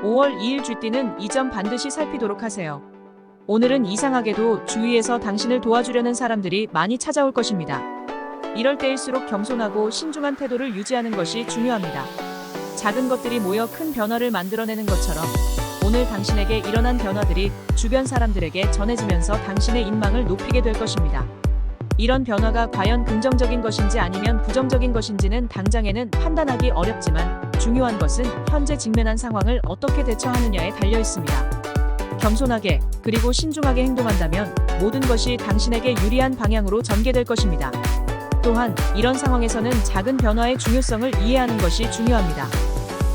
5월 2일 쥐띠는 이 점 반드시 살피도록 하세요. 오늘은 이상하게도 주위에서 당신을 도와주려는 사람들이 많이 찾아올 것입니다. 이럴 때일수록 겸손하고 신중한 태도를 유지하는 것이 중요합니다. 작은 것들이 모여 큰 변화를 만들어내는 것처럼 오늘 당신에게 일어난 변화들이 주변 사람들에게 전해지면서 당신의 인망을 높이게 될 것입니다. 이런 변화가 과연 긍정적인 것인지 아니면 부정적인 것인지는 당장에는 판단하기 어렵지만 중요한 것은 현재 직면한 상황을 어떻게 대처하느냐에 달려 있습니다. 겸손하게 그리고 신중하게 행동한다면 모든 것이 당신에게 유리한 방향으로 전개될 것입니다. 또한 이런 상황에서는 작은 변화의 중요성을 이해하는 것이 중요합니다.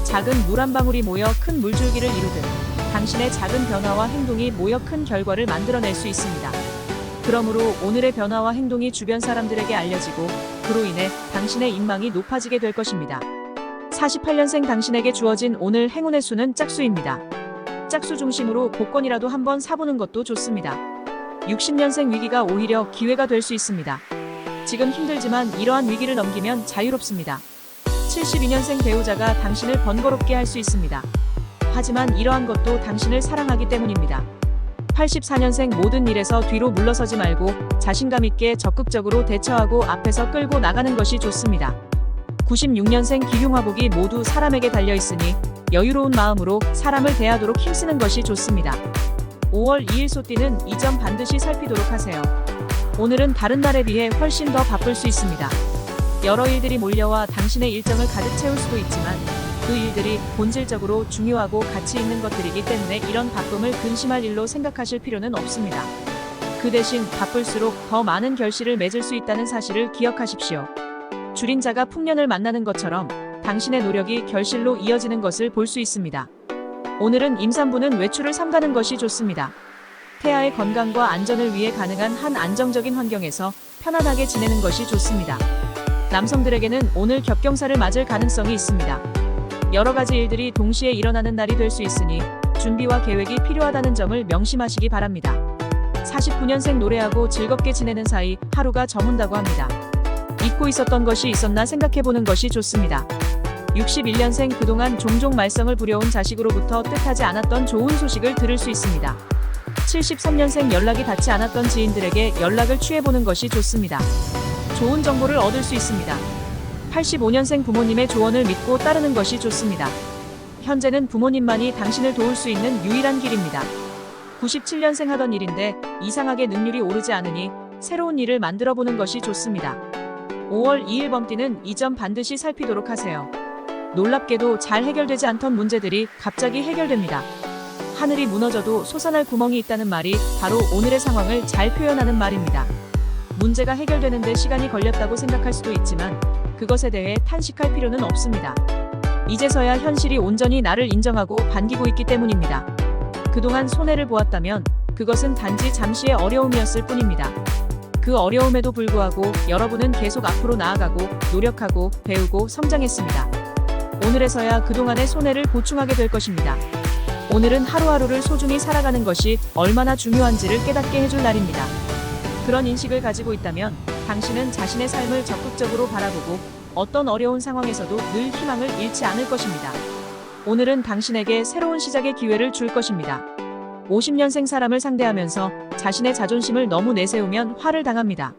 작은 물 한 방울이 모여 큰 물줄기를 이루듯 당신의 작은 변화와 행동이 모여 큰 결과를 만들어낼 수 있습니다. 그러므로 오늘의 변화와 행동이 주변 사람들에게 알려지고 그로 인해 당신의 인망이 높아지게 될 것입니다. 48년생 당신에게 주어진 오늘 행운의 수는 짝수입니다. 짝수 중심으로 복권이라도 한번 사보는 것도 좋습니다. 60년생 위기가 오히려 기회가 될 수 있습니다. 지금 힘들지만 이러한 위기를 넘기면 자유롭습니다. 72년생 배우자가 당신을 번거롭게 할 수 있습니다. 하지만 이러한 것도 당신을 사랑하기 때문입니다. 84년생 모든 일에서 뒤로 물러서지 말고 자신감 있게 적극적으로 대처하고 앞에서 끌고 나가는 것이 좋습니다. 96년생 기흉화복이 모두 사람에게 달려있으니 여유로운 마음으로 사람을 대하도록 힘쓰는 것이 좋습니다. 5월 2일 소띠는 이 점 반드시 살피도록 하세요. 오늘은 다른 날에 비해 훨씬 더 바쁠 수 있습니다. 여러 일들이 몰려와 당신의 일정을 가득 채울 수도 있지만 그 일들이 본질적으로 중요하고 가치 있는 것들이기 때문에 이런 바쁨을 근심할 일로 생각하실 필요는 없습니다. 그 대신 바쁠수록 더 많은 결실을 맺을 수 있다는 사실을 기억하십시오. 줄인 자가 풍년을 만나는 것처럼 당신의 노력이 결실로 이어지는 것을 볼 수 있습니다. 오늘은 임산부는 외출을 삼가는 것이 좋습니다. 태아의 건강과 안전을 위해 가능한 한 안정적인 환경에서 편안하게 지내는 것이 좋습니다. 남성들에게는 오늘 겹경사를 맞을 가능성이 있습니다. 여러 가지 일들이 동시에 일어나는 날이 될 수 있으니 준비와 계획이 필요하다는 점을 명심하시기 바랍니다. 49년생 노래하고 즐겁게 지내는 사이 하루가 저문다고 합니다. 잊고 있었던 것이 있었나 생각해보는 것이 좋습니다. 61년생 그동안 종종 말썽을 부려온 자식으로부터 뜻하지 않았던 좋은 소식을 들을 수 있습니다. 73년생 연락이 닿지 않았던 지인들에게 연락을 취해보는 것이 좋습니다. 좋은 정보를 얻을 수 있습니다. 85년생 부모님의 조언을 믿고 따르는 것이 좋습니다. 현재는 부모님만이 당신을 도울 수 있는 유일한 길입니다. 97년생 하던 일인데 이상하게 능률이 오르지 않으니 새로운 일을 만들어보는 것이 좋습니다. 5월 2일 범띠는 이 점 반드시 살피도록 하세요. 놀랍게도 잘 해결되지 않던 문제들이 갑자기 해결됩니다. 하늘이 무너져도 솟아날 구멍이 있다는 말이 바로 오늘의 상황을 잘 표현하는 말입니다. 문제가 해결되는데 시간이 걸렸다고 생각할 수도 있지만 그것에 대해 탄식할 필요는 없습니다. 이제서야 현실이 온전히 나를 인정하고 반기고 있기 때문입니다. 그동안 손해를 보았다면 그것은 단지 잠시의 어려움이었을 뿐입니다. 그 어려움에도 불구하고 여러분은 계속 앞으로 나아가고 노력하고 배우고 성장했습니다. 오늘에서야 그동안의 손해를 보충하게 될 것입니다. 오늘은 하루하루를 소중히 살아가는 것이 얼마나 중요한지를 깨닫게 해줄 날입니다. 그런 인식을 가지고 있다면 당신은 자신의 삶을 적극적으로 바라보고 어떤 어려운 상황에서도 늘 희망을 잃지 않을 것입니다. 오늘은 당신에게 새로운 시작의 기회를 줄 것입니다. 50년생 사람을 상대하면서 자신의 자존심을 너무 내세우면 화를 당합니다.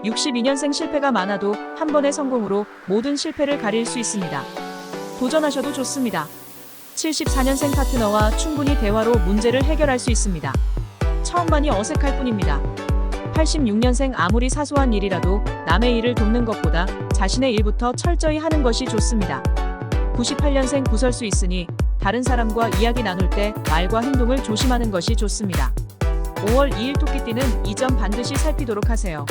62년생 실패가 많아도 한 번의 성공으로 모든 실패를 가릴 수 있습니다. 도전하셔도 좋습니다. 74년생 파트너와 충분히 대화로 문제를 해결할 수 있습니다. 처음만이 어색할 뿐입니다. 86년생 아무리 사소한 일이라도 남의 일을 돕는 것보다 자신의 일부터 철저히 하는 것이 좋습니다. 98년생 구설수 있으니 다른 사람과 이야기 나눌 때 말과 행동을 조심하는 것이 좋습니다. 5월 2일 토끼띠는 이 점 반드시 살피도록 하세요.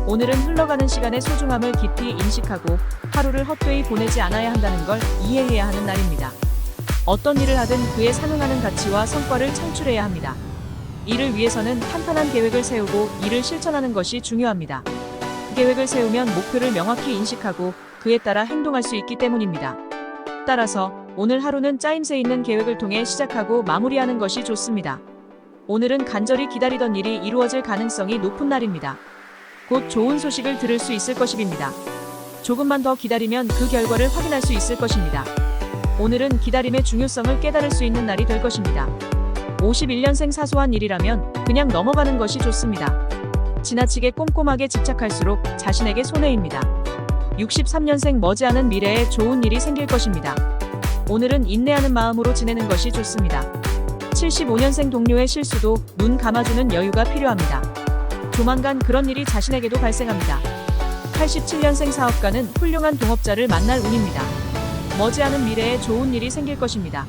오늘은 흘러가는 시간의 소중함을 깊이 인식하고 하루를 헛되이 보내지 않아야 한다는 걸 이해해야 하는 날입니다. 어떤 일을 하든 그에 상응하는 가치와 성과를 창출해야 합니다. 이를 위해서는 탄탄한 계획을 세우고 이를 실천하는 것이 중요합니다. 계획을 세우면 목표를 명확히 인식하고 그에 따라 행동할 수 있기 때문입니다. 따라서 오늘 하루는 짜임새 있는 계획을 통해 시작하고 마무리하는 것이 좋습니다. 오늘은 간절히 기다리던 일이 이루어질 가능성이 높은 날입니다. 곧 좋은 소식을 들을 수 있을 것입니다. 조금만 더 기다리면 그 결과를 확인할 수 있을 것입니다. 오늘은 기다림의 중요성을 깨달을 수 있는 날이 될 것입니다. 51년생 사소한 일이라면 그냥 넘어가는 것이 좋습니다. 지나치게 꼼꼼하게 집착할수록 자신에게 손해입니다. 63년생 머지않은 미래에 좋은 일이 생길 것입니다. 오늘은 인내하는 마음으로 지내는 것이 좋습니다. 75년생 동료의 실수도 눈 감아주는 여유가 필요합니다. 조만간 그런 일이 자신에게도 발생합니다. 87년생 사업가는 훌륭한 동업자를 만날 운입니다. 머지않은 미래에 좋은 일이 생길 것입니다.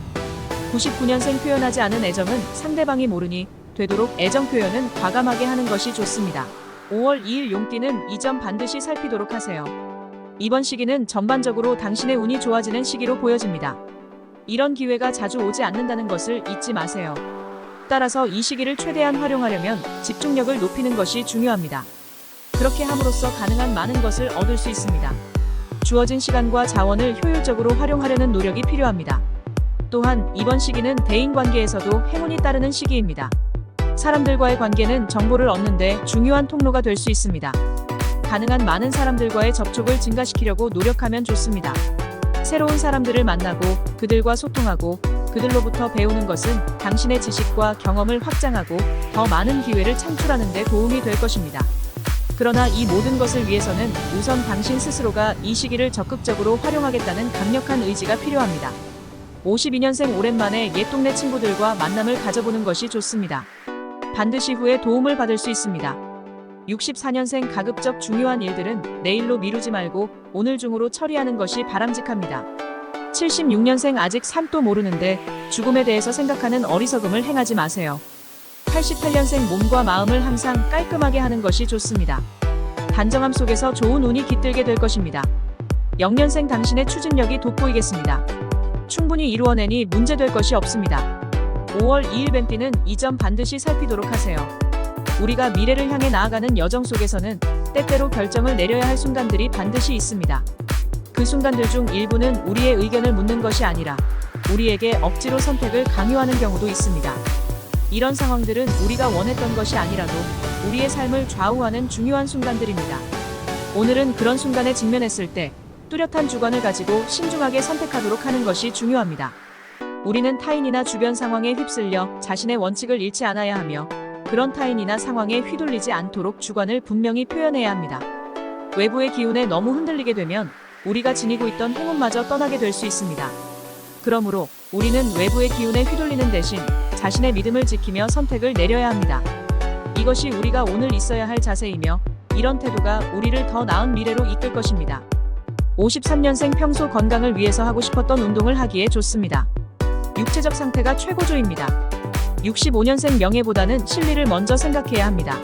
99년생 표현하지 않은 애정은 상대방이 모르니 되도록 애정 표현은 과감하게 하는 것이 좋습니다. 5월 2일 용띠는 이 점 반드시 살피도록 하세요. 이번 시기는 전반적으로 당신의 운이 좋아지는 시기로 보여집니다. 이런 기회가 자주 오지 않는다는 것을 잊지 마세요. 따라서 이 시기를 최대한 활용하려면 집중력을 높이는 것이 중요합니다. 그렇게 함으로써 가능한 많은 것을 얻을 수 있습니다. 주어진 시간과 자원을 효율적으로 활용하려는 노력이 필요합니다. 또한 이번 시기는 대인관계에서도 행운이 따르는 시기입니다. 사람들과의 관계는 정보를 얻는데 중요한 통로가 될 수 있습니다. 가능한 많은 사람들과의 접촉을 증가시키려고 노력하면 좋습니다. 새로운 사람들을 만나고 그들과 소통하고 그들로부터 배우는 것은 당신의 지식과 경험을 확장하고 더 많은 기회를 창출하는 데 도움이 될 것입니다. 그러나 이 모든 것을 위해서는 우선 당신 스스로가 이 시기를 적극적으로 활용하겠다는 강력한 의지가 필요합니다. 52년생 오랜만에 옛 동네 친구들과 만남을 가져보는 것이 좋습니다. 반드시 후에 도움을 받을 수 있습니다. 64년생 가급적 중요한 일들은 내일로 미루지 말고 오늘 중으로 처리하는 것이 바람직합니다. 76년생 아직 산도 모르는데 죽음에 대해서 생각하는 어리석음을 행하지 마세요. 88년생 몸과 마음을 항상 깔끔하게 하는 것이 좋습니다. 단정함 속에서 좋은 운이 깃들게 될 것입니다. 0년생 당신의 추진력이 돋보이겠습니다. 충분히 이루어내니 문제될 것이 없습니다. 5월 2일 뱀띠는 이 점 반드시 살피도록 하세요. 우리가 미래를 향해 나아가는 여정 속에서는 때때로 결정을 내려야 할 순간들이 반드시 있습니다. 그 순간들 중 일부는 우리의 의견을 묻는 것이 아니라 우리에게 억지로 선택을 강요하는 경우도 있습니다. 이런 상황들은 우리가 원했던 것이 아니라도 우리의 삶을 좌우하는 중요한 순간들입니다. 오늘은 그런 순간에 직면했을 때 뚜렷한 주관을 가지고 신중하게 선택하도록 하는 것이 중요합니다. 우리는 타인이나 주변 상황에 휩쓸려 자신의 원칙을 잃지 않아야 하며 그런 타인이나 상황에 휘둘리지 않도록 주관을 분명히 표현해야 합니다. 외부의 기운에 너무 흔들리게 되면 우리가 지니고 있던 행운마저 떠나게 될 수 있습니다. 그러므로 우리는 외부의 기운에 휘둘리는 대신 자신의 믿음을 지키며 선택을 내려야 합니다. 이것이 우리가 오늘 있어야 할 자세이며 이런 태도가 우리를 더 나은 미래로 이끌 것입니다. 53년생 평소 건강을 위해서 하고 싶었던 운동을 하기에 좋습니다. 육체적 상태가 최고조입니다. 65년생 명예보다는 실리를 먼저 생각해야 합니다.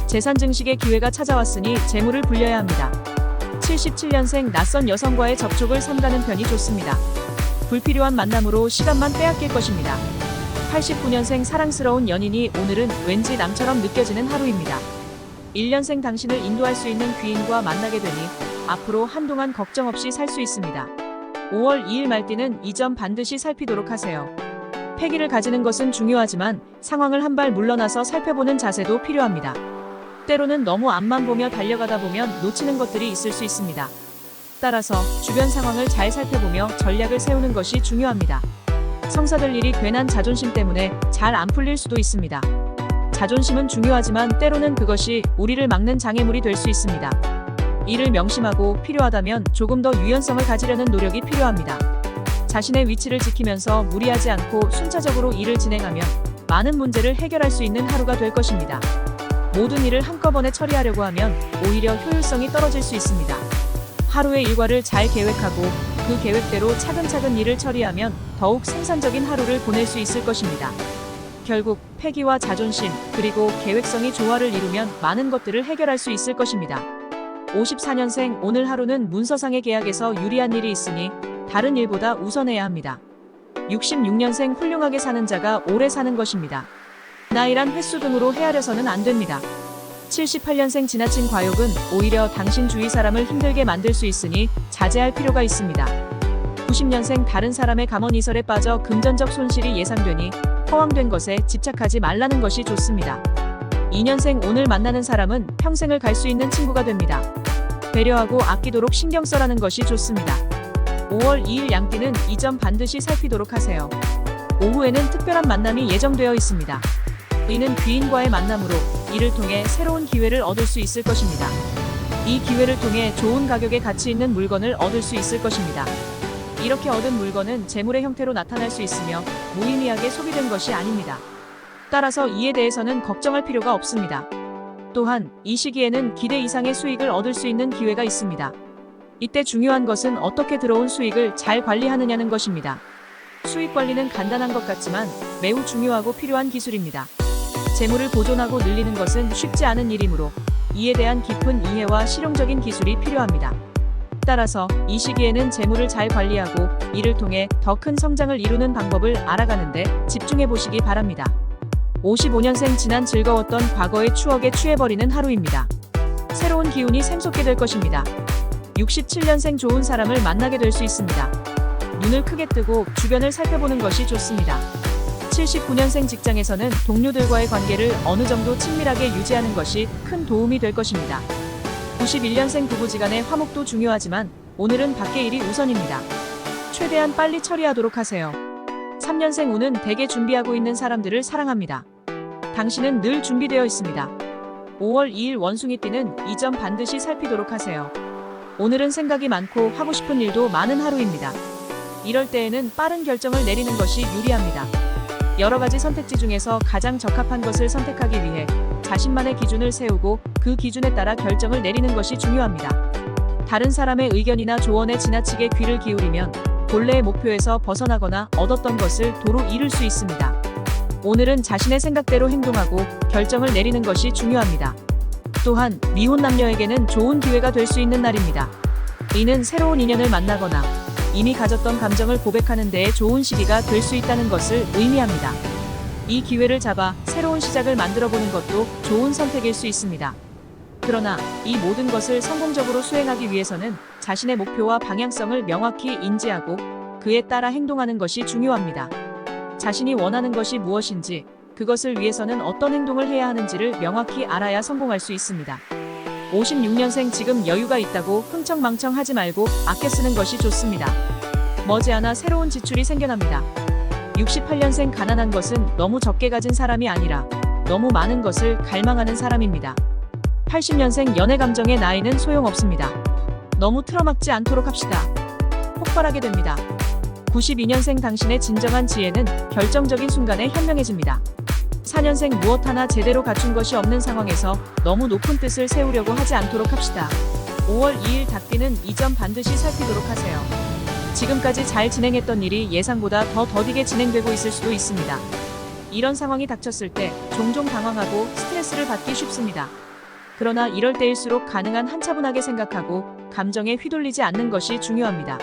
재산 증식의 기회가 찾아왔으니 재물을 불려야 합니다. 77년생 낯선 여성과의 접촉을 삼가는 편이 좋습니다. 불필요한 만남으로 시간만 빼앗길 것입니다. 89년생 사랑스러운 연인이 오늘은 왠지 남처럼 느껴지는 하루입니다. 1년생 당신을 인도할 수 있는 귀인과 만나게 되니 앞으로 한동안 걱정 없이 살 수 있습니다. 5월 2일 말띠는 이 점 반드시 살피도록 하세요. 패기를 가지는 것은 중요하지만 상황을 한 발 물러나서 살펴보는 자세도 필요합니다. 때로는 너무 앞만 보며 달려가다 보면 놓치는 것들이 있을 수 있습니다. 따라서 주변 상황을 잘 살펴보며 전략을 세우는 것이 중요합니다. 성사될 일이 괜한 자존심 때문에 잘 안 풀릴 수도 있습니다. 자존심은 중요하지만 때로는 그것이 우리를 막는 장애물이 될 수 있습니다. 이를 명심하고 필요하다면 조금 더 유연성을 가지려는 노력이 필요합니다. 자신의 위치를 지키면서 무리하지 않고 순차적으로 일을 진행하면 많은 문제를 해결할 수 있는 하루가 될 것입니다. 모든 일을 한꺼번에 처리하려고 하면 오히려 효율성이 떨어질 수 있습니다. 하루의 일과를 잘 계획하고 그 계획대로 차근차근 일을 처리하면 더욱 생산적인 하루를 보낼 수 있을 것입니다. 결국 패기와 자존심 그리고 계획성이 조화를 이루면 많은 것들을 해결할 수 있을 것입니다. 54년생 오늘 하루는 문서상의 계약에서 유리한 일이 있으니 다른 일보다 우선해야 합니다. 66년생 훌륭하게 사는 자가 오래 사는 것입니다. 나이란 횟수 등으로 헤아려서는 안 됩니다. 78년생 지나친 과욕은 오히려 당신 주위 사람을 힘들게 만들 수 있으니 자제할 필요가 있습니다. 90년생 다른 사람의 감언이설에 빠져 금전적 손실이 예상되니 허황된 것에 집착하지 말라는 것이 좋습니다. 2년생 오늘 만나는 사람은 평생을 갈 수 있는 친구가 됩니다. 배려하고 아끼도록 신경 써라는 것이 좋습니다. 5월 2일 양띠는 이 점 반드시 살피도록 하세요. 오후에는 특별한 만남이 예정되어 있습니다. 이는 귀인과의 만남으로 이를 통해 새로운 기회를 얻을 수 있을 것입니다. 이 기회를 통해 좋은 가격의 가치 있는 물건을 얻을 수 있을 것입니다. 이렇게 얻은 물건은 재물의 형태로 나타날 수 있으며 무의미하게 소비된 것이 아닙니다. 따라서 이에 대해서는 걱정할 필요가 없습니다. 또한 이 시기에는 기대 이상의 수익을 얻을 수 있는 기회가 있습니다. 이때 중요한 것은 어떻게 들어온 수익을 잘 관리하느냐는 것입니다. 수익 관리는 간단한 것 같지만 매우 중요하고 필요한 기술입니다. 재물을 보존하고 늘리는 것은 쉽지 않은 일이므로 이에 대한 깊은 이해와 실용적인 기술이 필요합니다. 따라서 이 시기에는 재물을 잘 관리하고 이를 통해 더 큰 성장을 이루는 방법을 알아가는데 집중해 보시기 바랍니다. 55년생 지난 즐거웠던 과거의 추억에 취해버리는 하루입니다. 새로운 기운이 샘솟게 될 것입니다. 67년생 좋은 사람을 만나게 될 수 있습니다. 눈을 크게 뜨고 주변을 살펴보는 것이 좋습니다. 79년생 직장에서는 동료들과의 관계를 어느 정도 친밀하게 유지하는 것이 큰 도움이 될 것입니다. 91년생 부부지간의 화목도 중요하지만 오늘은 밖의 일이 우선입니다. 최대한 빨리 처리하도록 하세요. 3년생 운은 대개 준비하고 있는 사람들을 사랑합니다. 당신은 늘 준비되어 있습니다. 5월 2일 원숭이띠는 이 점 반드시 살피도록 하세요. 오늘은 생각이 많고 하고 싶은 일도 많은 하루입니다. 이럴 때에는 빠른 결정을 내리는 것이 유리합니다. 여러 가지 선택지 중에서 가장 적합한 것을 선택하기 위해 자신만의 기준을 세우고 그 기준에 따라 결정을 내리는 것이 중요합니다. 다른 사람의 의견이나 조언에 지나치게 귀를 기울이면 본래의 목표에서 벗어나거나 얻었던 것을 도로 잃을 수 있습니다. 오늘은 자신의 생각대로 행동하고 결정을 내리는 것이 중요합니다. 또한 미혼 남녀에게는 좋은 기회가 될 수 있는 날입니다. 이는 새로운 인연을 만나거나 이미 가졌던 감정을 고백하는 데에 좋은 시기가 될 수 있다는 것을 의미합니다. 이 기회를 잡아 새로운 시작을 만들어 보는 것도 좋은 선택일 수 있습니다. 그러나 이 모든 것을 성공적으로 수행하기 위해서는 자신의 목표와 방향성을 명확히 인지하고 그에 따라 행동하는 것이 중요합니다. 자신이 원하는 것이 무엇인지, 그것을 위해서는 어떤 행동을 해야 하는지를 명확히 알아야 성공할 수 있습니다. 56년생 지금 여유가 있다고 흥청망청 하지 말고 아껴 쓰는 것이 좋습니다. 머지않아 새로운 지출이 생겨납니다. 68년생 가난한 것은 너무 적게 가진 사람이 아니라 너무 많은 것을 갈망하는 사람입니다. 80년생 연애 감정의 나이는 소용없습니다. 너무 틀어막지 않도록 합시다. 폭발하게 됩니다. 92년생 당신의 진정한 지혜는 결정적인 순간에 현명해집니다. 4년생 무엇 하나 제대로 갖춘 것이 없는 상황에서 너무 높은 뜻을 세우려고 하지 않도록 합시다. 5월 2일 닭띠는 이 점 반드시 살피도록 하세요. 지금까지 잘 진행했던 일이 예상보다 더 더디게 진행되고 있을 수도 있습니다. 이런 상황이 닥쳤을 때 종종 당황하고 스트레스를 받기 쉽습니다. 그러나 이럴 때일수록 가능한 한 차분하게 생각하고 감정에 휘둘리지 않는 것이 중요합니다.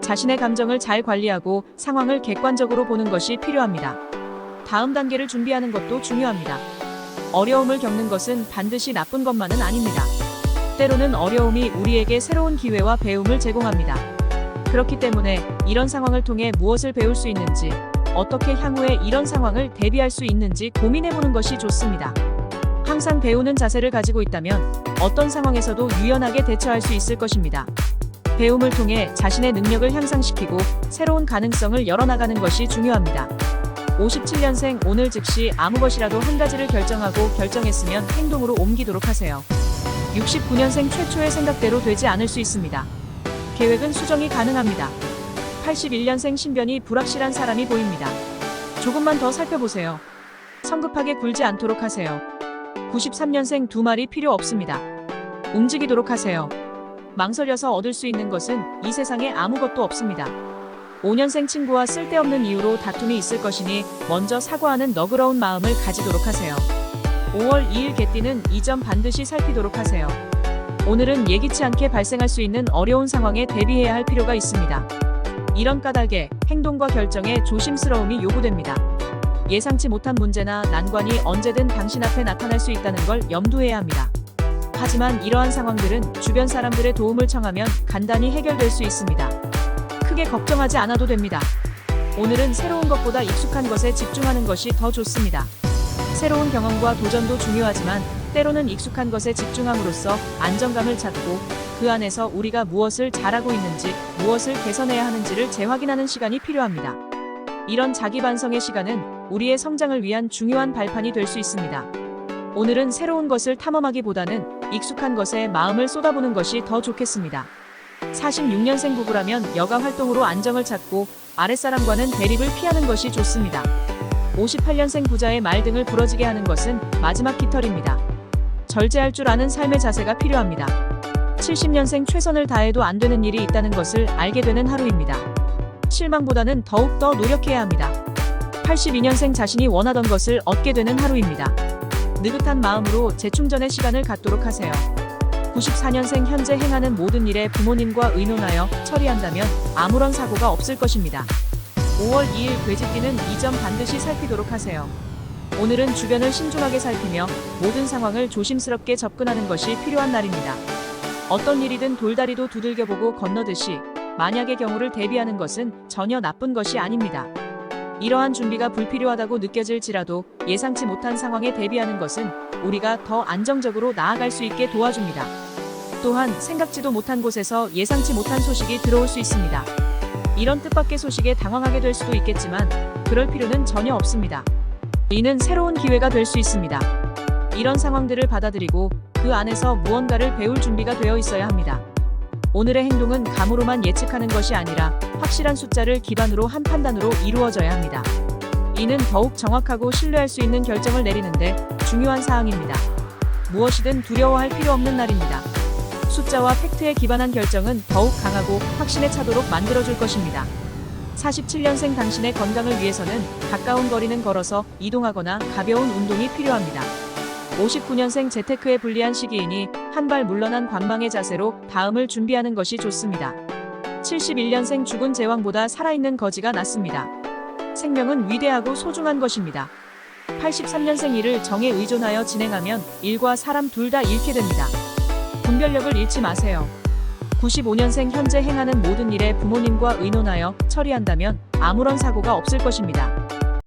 자신의 감정을 잘 관리하고 상황을 객관적으로 보는 것이 필요합니다. 다음 단계를 준비하는 것도 중요합니다. 어려움을 겪는 것은 반드시 나쁜 것만은 아닙니다. 때로는 어려움이 우리에게 새로운 기회와 배움을 제공합니다. 그렇기 때문에 이런 상황을 통해 무엇을 배울 수 있는지, 어떻게 향후에 이런 상황을 대비할 수 있는지 고민해보는 것이 좋습니다. 항상 배우는 자세를 가지고 있다면 어떤 상황에서도 유연하게 대처할 수 있을 것입니다. 배움을 통해 자신의 능력을 향상시키고 새로운 가능성을 열어나가는 것이 중요합니다. 57년생 오늘 즉시 아무 것이라도 한 가지를 결정하고 결정했으면 행동으로 옮기도록 하세요. 69년생 최초의 생각대로 되지 않을 수 있습니다. 계획은 수정이 가능합니다. 81년생 신변이 불확실한 사람이 보입니다. 조금만 더 살펴보세요. 성급하게 굴지 않도록 하세요. 93년생 두 말이 필요 없습니다. 움직이도록 하세요. 망설여서 얻을 수 있는 것은 이 세상에 아무것도 없습니다. 5년생 친구와 쓸데없는 이유로 다툼이 있을 것이니 먼저 사과하는 너그러운 마음을 가지도록 하세요. 5월 2일 개띠는 이 점 반드시 살피도록 하세요. 오늘은 예기치 않게 발생할 수 있는 어려운 상황에 대비해야 할 필요가 있습니다. 이런 까닭에 행동과 결정에 조심스러움이 요구됩니다. 예상치 못한 문제나 난관이 언제든 당신 앞에 나타날 수 있다는 걸 염두해야 합니다. 하지만 이러한 상황들은 주변 사람들의 도움을 청하면 간단히 해결될 수 있습니다. 크게 걱정하지 않아도 됩니다. 오늘은 새로운 것보다 익숙한 것에 집중하는 것이 더 좋습니다. 새로운 경험과 도전도 중요하지만 때로는 익숙한 것에 집중함으로써 안정감을 찾고 그 그 안에서 우리가 무엇을 잘하고 있는지, 무엇을 개선해야 하는지를 재확인하는 시간이 필요합니다. 이런 자기 반성의 시간은 우리의 성장을 위한 중요한 발판이 될 수 있습니다. 오늘은 새로운 것을 탐험하기보다는 익숙한 것에 마음을 쏟아부는 것이 더 좋겠습니다. 46년생 부부라면 여가 활동으로 안정을 찾고 아랫사람과는 대립을 피하는 것이 좋습니다. 58년생 부자의 말등을 부러지게 하는 것은 마지막 깃털입니다. 절제할 줄 아는 삶의 자세가 필요합니다. 70년생 최선을 다해도 안 되는 일이 있다는 것을 알게 되는 하루입니다. 실망보다는 더욱 더 노력해야 합니다. 82년생 자신이 원하던 것을 얻게 되는 하루입니다. 느긋한 마음으로 재충전의 시간을 갖도록 하세요. 94년생 현재 행하는 모든 일에 부모님과 의논하여 처리한다면 아무런 사고가 없을 것입니다. 5월 2일 돼지띠는 이 점 반드시 살피도록 하세요. 오늘은 주변을 신중하게 살피며 모든 상황을 조심스럽게 접근하는 것이 필요한 날입니다. 어떤 일이든 돌다리도 두들겨보고 건너듯이 만약의 경우를 대비하는 것은 전혀 나쁜 것이 아닙니다. 이러한 준비가 불필요하다고 느껴질지라도 예상치 못한 상황에 대비하는 것은 우리가 더 안정적으로 나아갈 수 있게 도와줍니다. 또한 생각지도 못한 곳에서 예상치 못한 소식이 들어올 수 있습니다. 이런 뜻밖의 소식에 당황하게 될 수도 있겠지만 그럴 필요는 전혀 없습니다. 이는 새로운 기회가 될 수 있습니다. 이런 상황들을 받아들이고 그 안에서 무언가를 배울 준비가 되어 있어야 합니다. 오늘의 행동은 감으로만 예측하는 것이 아니라 확실한 숫자를 기반으로 한 판단으로 이루어져야 합니다. 이는 더욱 정확하고 신뢰할 수 있는 결정을 내리는데 중요한 사항입니다. 무엇이든 두려워할 필요 없는 날입니다. 숫자와 팩트에 기반한 결정은 더욱 강하고 확신에 차도록 만들어줄 것입니다. 47년생 당신의 건강을 위해서는 가까운 거리는 걸어서 이동하거나 가벼운 운동이 필요합니다. 59년생 재테크에 불리한 시기이니 한 발 물러난 관망의 자세로 다음을 준비하는 것이 좋습니다. 71년생 죽은 제왕보다 살아있는 거지가 낫습니다. 생명은 위대하고 소중한 것입니다. 83년생 일을 정에 의존하여 진행하면 일과 사람 둘 다 잃게 됩니다. 분별력을 잃지 마세요. 95년생 현재 행하는 모든 일에 부모님과 의논하여 처리한다면 아무런 사고가 없을 것입니다.